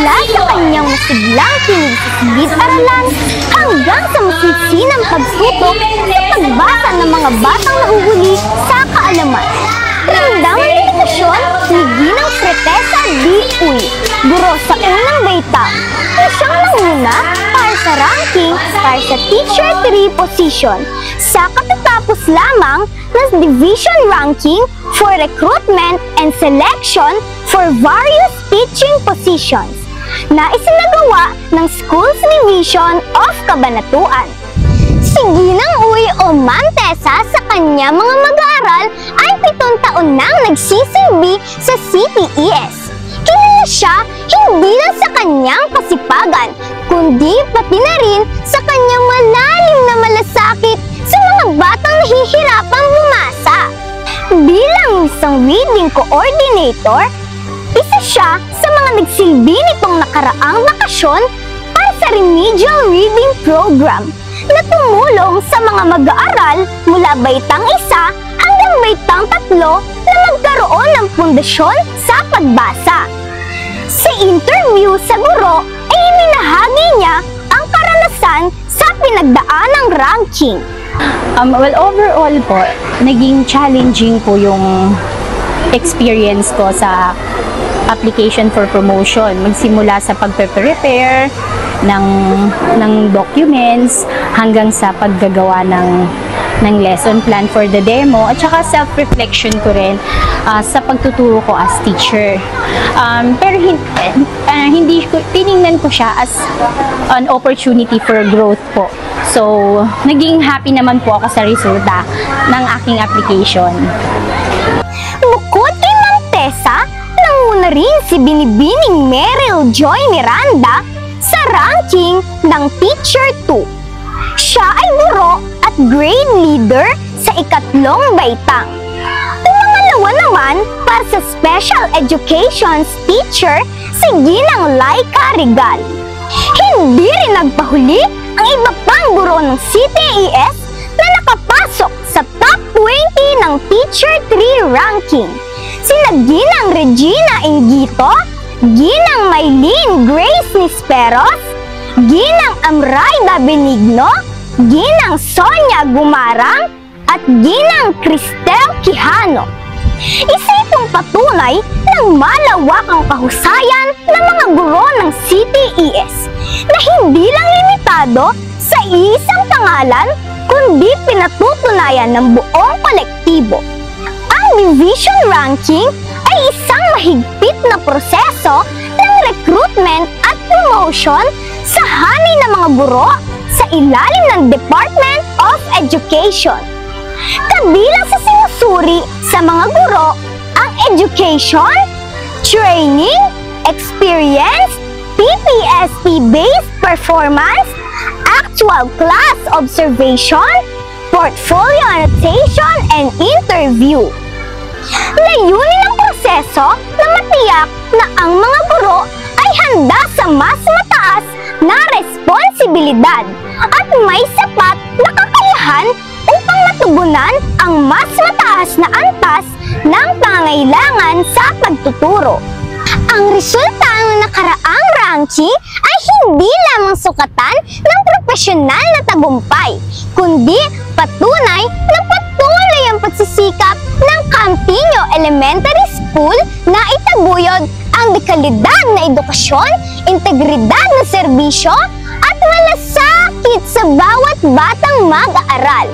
Mula sa kanyang masiglang kinig sa silid-aralan hanggang sa masinsinang pagtutok sa pagbasa ng mga batang nahuhuli sa kaalaman. Ramdaman ng edukasyon ni Ginang Pretesa D. Uy, guro sa unang baitang, na siyang nanguna para sa ranking para sa Teacher 3 position sa katatapos lamang ng Division Ranking for Recruitment and Selection for various teaching positions na isinagawa ng Schools Division of Cabanatuan. Si Ginang Uy o Ma'am Tessa sa kanya mga mag-aaral ay 7 taon nang nagsisilbi sa CTES. Kilala siya hindi lang sa kanyang kasipagan, kundi pati na rin sa kanyang malalim na malasakit sa mga batang nahihirapang bumasa. Bilang isang reading coordinator, isa siya sa mga nagsilbi nitong nakaraang bakasyon para sa remedial reading program na tumulong sa mga mag-aaral mula baitang 1 hanggang baitang 3 na magkaroon ng pundasyon sa pagbasa. Sa interview sa guro ay ibinahagi niya ang karanasan sa pinagdaanang ranking. Well, overall po, naging challenging po yung experience ko sa application for promotion. Magsimula sa pagpe-prepare ng documents hanggang sa paggagawa ng lesson plan for the demo at saka self-reflection ko rin sa pagtuturo ko as teacher. Pero hindi ko tiningnan ko siya as an opportunity for growth po. So, naging happy naman po ako sa resulta ng aking application. Bukod kay Ma'am Tessa, nanguna rin si Binibining Meryl Joy Miranda sa ranking ng Teacher 2. Siya ay guro at grade leader sa 2 baitang. Pumangalawa naman para sa Special Education Teacher si Ginang Laika Regal. Hindi rin nagpahuli ang iba pang guro ng CTES na nakapasok sa top 20 ng Teacher 3 ranking. Sina Ginang Regina Ingito, Ginang Maylene Grace Nisperos, Ginang Amrayda Benigno, Ginang Sonia Gumarang, at Ginang Cristel Quijano. Isa itong patunay ng malawakang kahusayan ng mga guro ng CTES na hindi lang limitado sa isang pangalan kundi pinatutunayan ng buong kolektibo. Ang division ranking ay isang mahigpit na proseso ng recruitment at promotion sa hanay ng mga guro sa ilalim ng Department of Education. Kabilang sa sinusuri sa mga guro ang education, training, experience, PPSP-based performance, actual class observation, portfolio annotation, and interview. Layunin ng proseso na matiyak na ang mga guro ay handa sa mas mataas na responsibilidad at may sapat na kakayahan upang matugunan ang mas mataas na antas ng pangangailangan sa pagtuturo. Ang resulta ng nakaraang ranking ay hindi lamang sukatan ng profesional na tagumpay, kundi patunay na patuloy ang pagsisikap ng Campino Elementary School na itaguyod ang dekalidad na edukasyon, integridad na serbisyo, at malasakit sa bawat batang mag-aaral.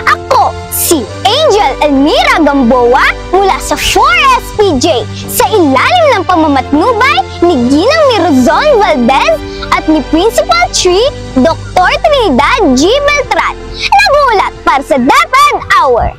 Ako, si Angel Elmira Gamboa mula sa 4SPJ sa ilalim ng pamamatnubay ni Ginang Mirazon Valdez at ni Principal 3 Dr. Trinidad G. Beltran, nagulat para sa DepEd Hour.